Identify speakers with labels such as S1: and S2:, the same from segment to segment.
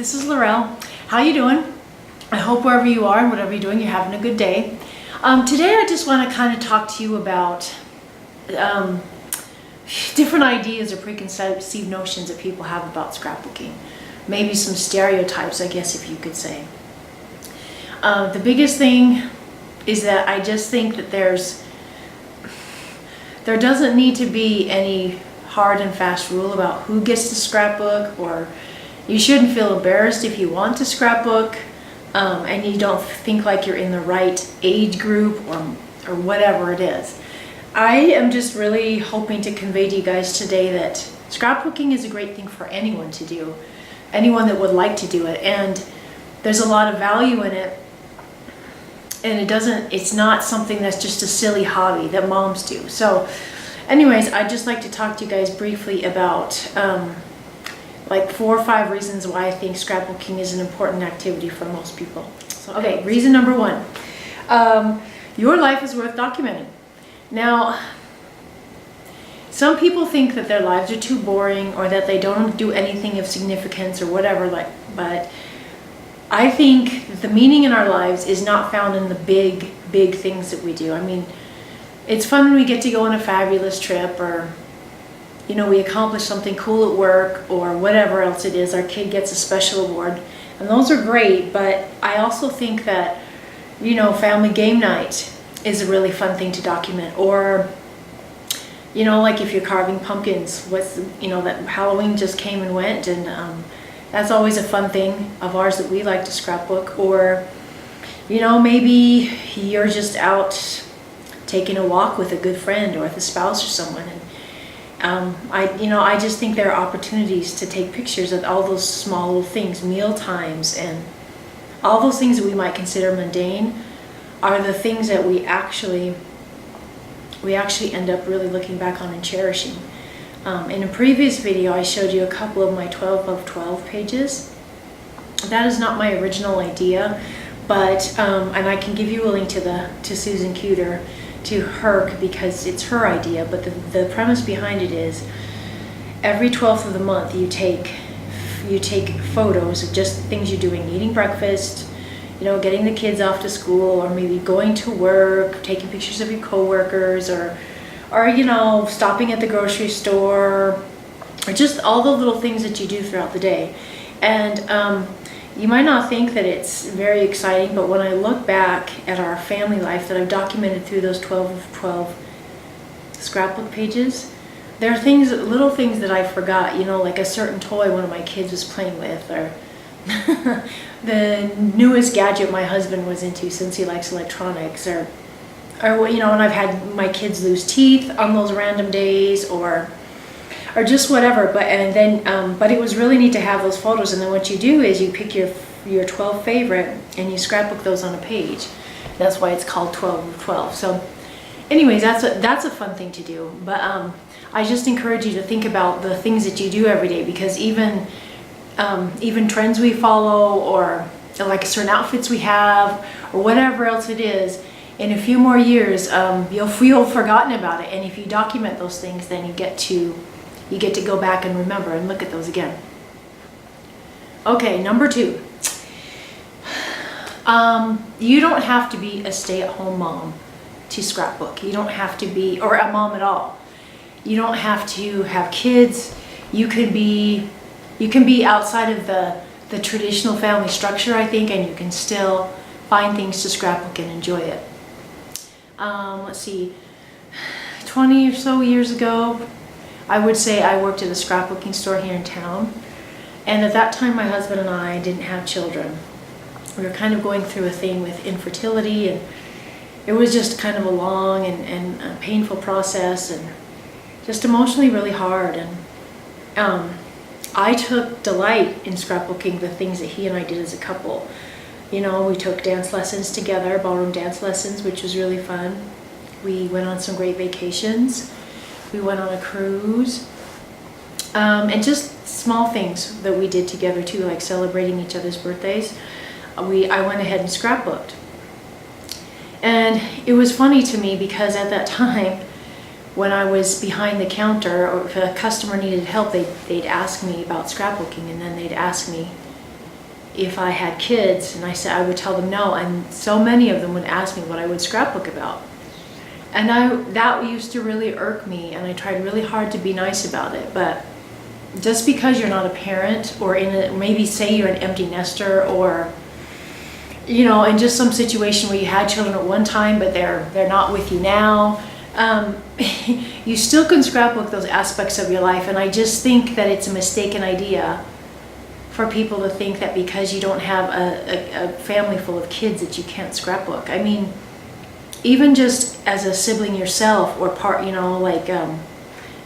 S1: this is Laurel. How you doing? I hope wherever you are and whatever you're doing, you're having a good day. Today I just want to kind of talk to you about different ideas or preconceived notions that people have about scrapbooking. Maybe some stereotypes, I guess, if you could say. The biggest thing is that I just think that there doesn't need to be any hard and fast rule about who gets to scrapbook, or you shouldn't feel embarrassed if you want to scrapbook and you don't think like you're in the right age group or whatever it is. I am just really hoping to convey to you guys today that scrapbooking is a great thing for anyone to do, anyone that would like to do it, and there's a lot of value in it. And it's not something that's just a silly hobby that moms do. So anyways, I'd just like to talk to you guys briefly about like 4 or 5 reasons why I think scrapbooking is an important activity for most people. So, okay, reason number 1, your life is worth documenting. Now, some people think that their lives are too boring or that they don't do anything of significance or whatever, but I think the meaning in our lives is not found in the big things that we do. I mean, it's fun when we get to go on a fabulous trip, or, you know, we accomplish something cool at work, or whatever else it is, our kid gets a special award, and those are great. But I also think that, you know, family game night is a really fun thing to document, or, you know, like if you're carving pumpkins, that Halloween just came and went, and that's always a fun thing of ours that we like to scrapbook. Or, you know, maybe you're just out taking a walk with a good friend or with a spouse or someone, and I just think there are opportunities to take pictures of all those small little things, meal times, and all those things that we might consider mundane are the things that we actually end up really looking back on and cherishing. In a previous video, I showed you a couple of my 12 of 12 pages. That is not my original idea, but and I can give you a link to Susan Cuter, to her, because it's her idea. But the premise behind it is every 12th of the month you take photos of just things you're doing, eating breakfast, you know, getting the kids off to school, or maybe going to work, taking pictures of your coworkers, or you know, stopping at the grocery store, or just all the little things that you do throughout the day. And you might not think that it's very exciting, but when I look back at our family life that I've documented through those 12 of 12 scrapbook pages, there are little things that I forgot, you know, like a certain toy one of my kids was playing with, or the newest gadget my husband was into since he likes electronics, or you know, and I've had my kids lose teeth on those random days, or just whatever. But it was really neat to have those photos. And then what you do is you pick your 12 favorite and you scrapbook those on a page. That's why it's called 12 of 12. So anyways, that's a fun thing to do. But I just encourage you to think about the things that you do every day, because even trends we follow, or like certain outfits we have, or whatever else it is, in a few more years, you'll feel forgotten about it. And if you document those things, then you get to go back and remember and look at those again. Okay, number 2. You don't have to be a stay-at-home mom to scrapbook. You don't have to be, or a mom at all. You don't have to have kids. You can be outside of the traditional family structure, I think, and you can still find things to scrapbook and enjoy it. Let's see, 20 or so years ago, I would say I worked at a scrapbooking store here in town. And at that time, my husband and I didn't have children. We were kind of going through a thing with infertility, and it was just kind of a long and a painful process, and just emotionally really hard. And I took delight in scrapbooking the things that he and I did as a couple. You know, we took dance lessons together, ballroom dance lessons, which was really fun. We went on some great vacations. We went on a cruise. And just small things that we did together too, like celebrating each other's birthdays. I went ahead and scrapbooked. And it was funny to me because at that time, when I was behind the counter, or if a customer needed help, they'd ask me about scrapbooking, and then they'd ask me, if I had kids, and I would tell them no, and so many of them would ask me what I would scrapbook about. And that used to really irk me, and I tried really hard to be nice about it. But just because you're not a parent, or maybe say you're an empty nester, or in just some situation where you had children at one time but they're not with you now, you still can scrapbook those aspects of your life. And I just think that it's a mistaken idea for people to think that because you don't have a family full of kids that you can't scrapbook. I mean, even just as a sibling yourself, or part,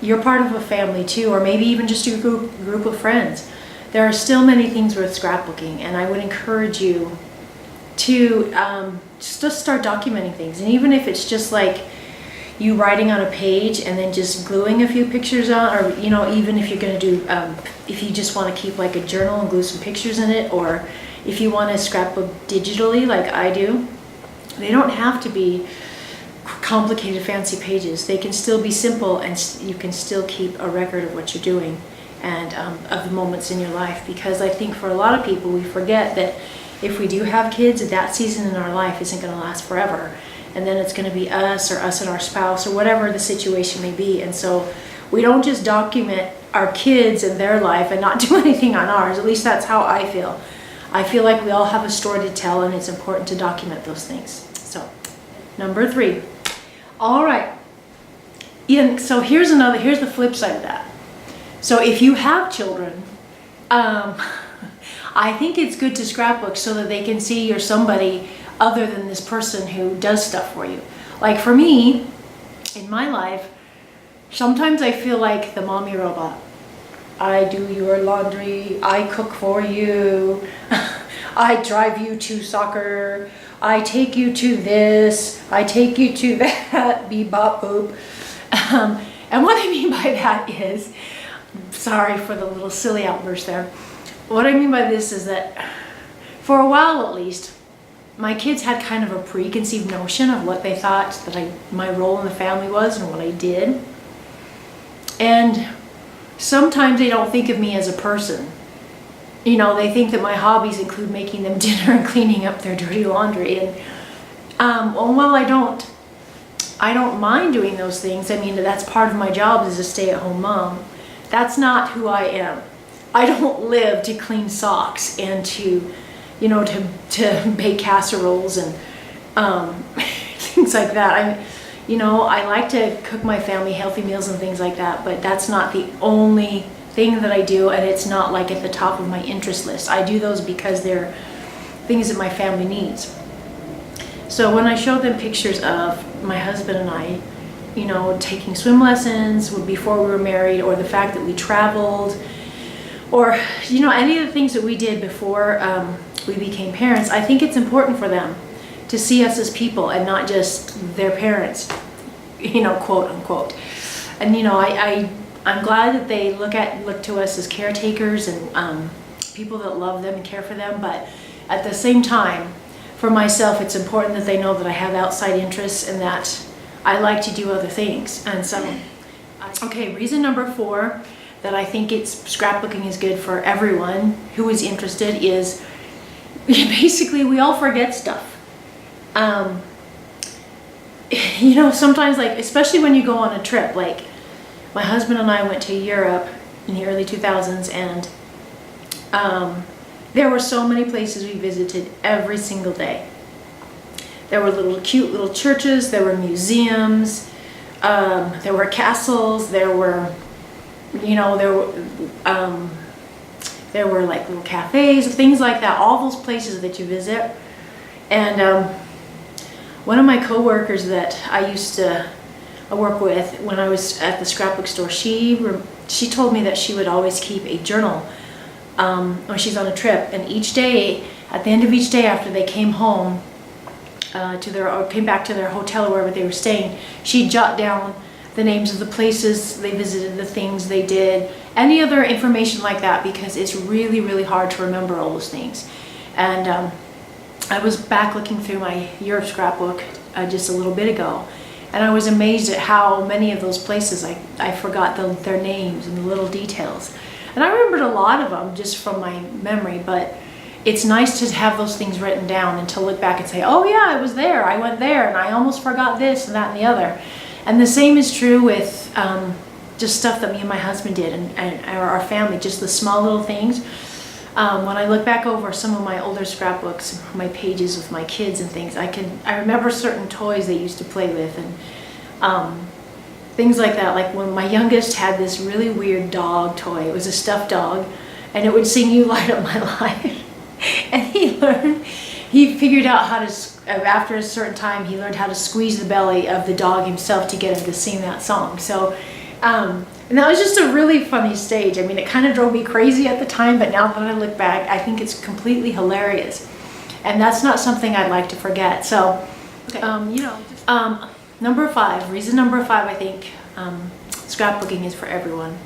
S1: you're part of a family too, or maybe even just a group of friends, there are still many things worth scrapbooking. And I would encourage you to just start documenting things. And even if it's just like you writing on a page and then just gluing a few pictures on, or even if you're going to do if you just want to keep like a journal and glue some pictures in it, or if you want to scrapbook digitally like I do, they don't have to be complicated fancy pages. They can still be simple, and you can still keep a record of what you're doing and of the moments in your life. Because I think for a lot of people, we forget that if we do have kids, that season in our life isn't going to last forever. And then it's going to be us, or us and our spouse, or whatever the situation may be. And so we don't just document our kids and their life and not do anything on ours. At least that's how I feel. I feel like we all have a story to tell, and it's important to document those things. So, number 3. All right. So here's the flip side of that. So if you have children, I think it's good to scrapbook so that they can see you're somebody other than this person who does stuff for you. Like for me, in my life, sometimes I feel like the mommy robot. I do your laundry, I cook for you, I drive you to soccer, I take you to this, I take you to that, beep bop boop. And what I mean by that is, sorry for the little silly outburst there. What I mean by this is that for a while at least, my kids had kind of a preconceived notion of what they thought that my role in the family was and what I did. And sometimes they don't think of me as a person. They think that my hobbies include making them dinner and cleaning up their dirty laundry. And while I don't mind doing those things. I mean, that's part of my job as a stay-at-home mom. That's not who I am. I don't live to clean socks and to bake casseroles and things like that. I like to cook my family healthy meals and things like that, but that's not the only thing that I do, and it's not like at the top of my interest list. I do those because they're things that my family needs. So when I showed them pictures of my husband and I, taking swim lessons before we were married, or the fact that we traveled, or, any of the things that we did before we became parents, I think it's important for them to see us as people and not just their parents, quote unquote. And, I'm glad that they look to us as caretakers and people that love them and care for them. But at the same time, for myself, it's important that they know that I have outside interests and that I like to do other things. And so, okay, reason number 4 that I think scrapbooking is good for everyone who is interested is basically we all forget stuff. Sometimes, like, especially when you go on a trip, like my husband and I went to Europe in the early 2000s, and there were so many places we visited every single day. There were cute little churches, there were museums, there were castles, there were like little cafes, things like that, all those places that you visit. And one of my coworkers that I used to work with when I was at the scrapbook store, she told me that she would always keep a journal when she's on a trip, and each day, at the end of each day after they came home came back to their hotel or wherever they were staying, she'd jot down the names of the places they visited, the things they did, any other information like that, because it's really, really hard to remember all those things. And I was back looking through my Europe scrapbook just a little bit ago, and I was amazed at how many of those places I forgot their names and the little details. And I remembered a lot of them just from my memory, but it's nice to have those things written down and to look back and say, oh yeah, I was there, I went there, and I almost forgot this and that and the other. And the same is true with just stuff that me and my husband did and our family, just the small little things. When I look back over some of my older scrapbooks, my pages with my kids and things, I remember certain toys they used to play with and things like that. Like when my youngest had this really weird dog toy. It was a stuffed dog, and it would sing "You Light Up My Life." And he figured out how to, after a certain time, he learned how to squeeze the belly of the dog himself to get him to sing that song. So, and that was just a really funny stage. I mean, it kind of drove me crazy at the time, but now that I look back, I think it's completely hilarious. And that's not something I'd like to forget. So, okay. Number 5, reason number 5, I think scrapbooking is for everyone.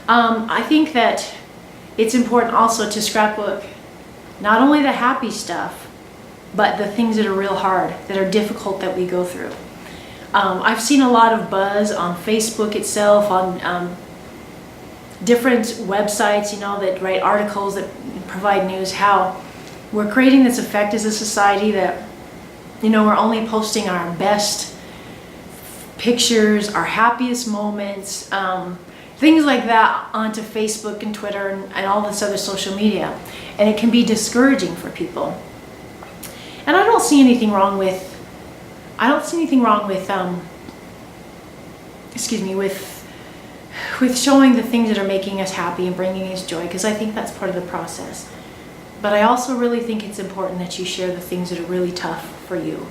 S1: I think that it's important also to scrapbook not only the happy stuff, but the things that are real hard, that are difficult, that we go through. I've seen a lot of buzz on Facebook itself, on different websites, that write articles, that provide news, how we're creating this effect as a society that, we're only posting our best pictures, our happiest moments, things like that onto Facebook and Twitter and all this other social media. And it can be discouraging for people. And I don't see anything wrong with with showing the things that are making us happy and bringing us joy, because I think that's part of the process. But I also really think it's important that you share the things that are really tough for you.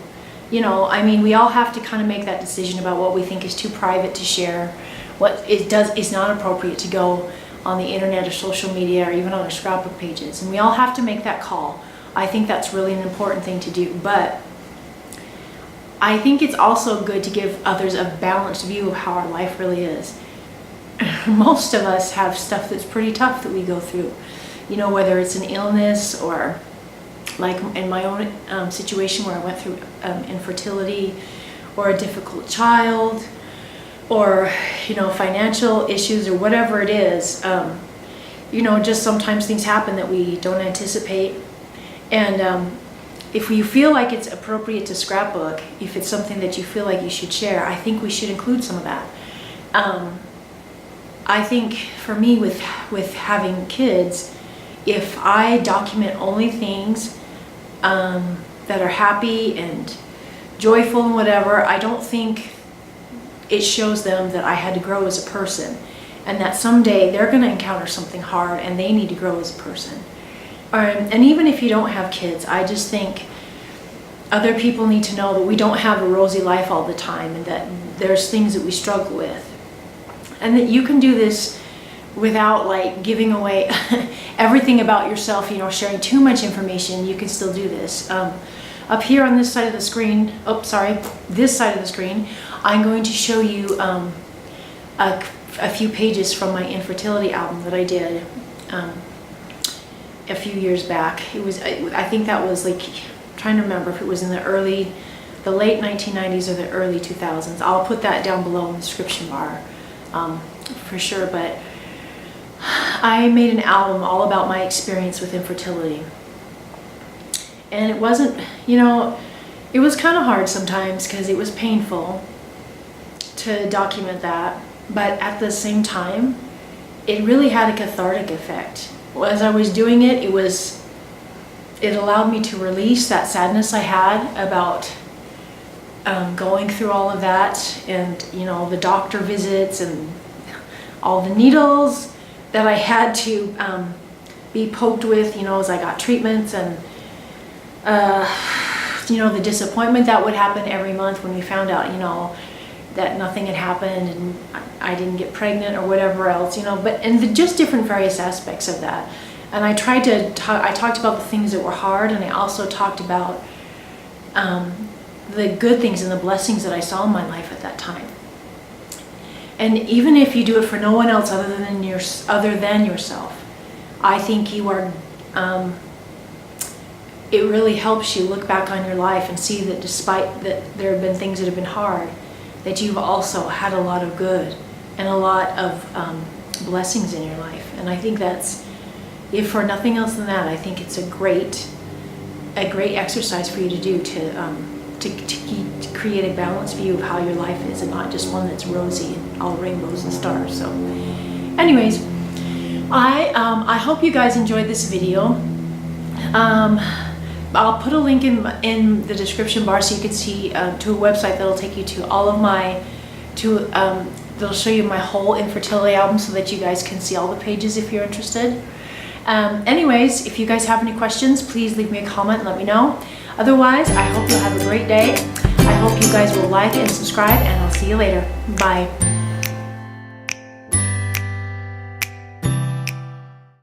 S1: We all have to kind of make that decision about what we think is too private to share, what is not appropriate to go on the internet or social media or even on our scrapbook pages. And we all have to make that call. I think that's really an important thing to do. But I think it's also good to give others a balanced view of how our life really is. Most of us have stuff that's pretty tough that we go through. Whether it's an illness, or like in my own situation where I went through infertility, or a difficult child, or financial issues, or whatever it is. Just sometimes things happen that we don't anticipate. And if you feel like it's appropriate to scrapbook, if it's something that you feel like you should share, I think we should include some of that. I think for me, with having kids, if I document only things that are happy and joyful and whatever, I don't think it shows them that I had to grow as a person, and that someday they're going to encounter something hard and they need to grow as a person. And even if you don't have kids, I just think other people need to know that we don't have a rosy life all the time, and that there's things that we struggle with, and that you can do this without like giving away everything about yourself, sharing too much information. You can still do this. Up here on this side of the screen, this side of the screen, I'm going to show you a few pages from my infertility album that I did a few years back. I think that was like, I'm trying to remember if it was in the late 1990s or the early 2000s. I'll put that down below in the description bar for sure. But I made an album all about my experience with infertility. And it wasn't, it was kind of hard sometimes because it was painful to document that. But at the same time, it really had a cathartic effect. As I was doing it, it allowed me to release that sadness I had about going through all of that, and the doctor visits and all the needles that I had to be poked with, as I got treatments, and the disappointment that would happen every month when we found out, that nothing had happened and I didn't get pregnant or whatever else, just different various aspects of that. And I talked about the things that were hard, and I also talked about the good things and the blessings that I saw in my life at that time. And even if you do it for no one else other than yourself, I think you are. It really helps you look back on your life and see that despite that there have been things that have been hard, that you've also had a lot of good and a lot of blessings in your life. And I think that's if for nothing else than that, I think it's a great exercise for you to do to create a balanced view of how your life is, and not just one that's rosy and all rainbows and stars. So anyways, I hope you guys enjoyed this video. I'll put a link in the description bar so you can see to a website that'll take you to all of my that'll show you my whole infertility album, so that you guys can see all the pages if you're interested. Anyways, if you guys have any questions, please leave me a comment and let me know. Otherwise, I hope you'll have a great day. I hope you guys will like and subscribe, and I'll see you later. Bye.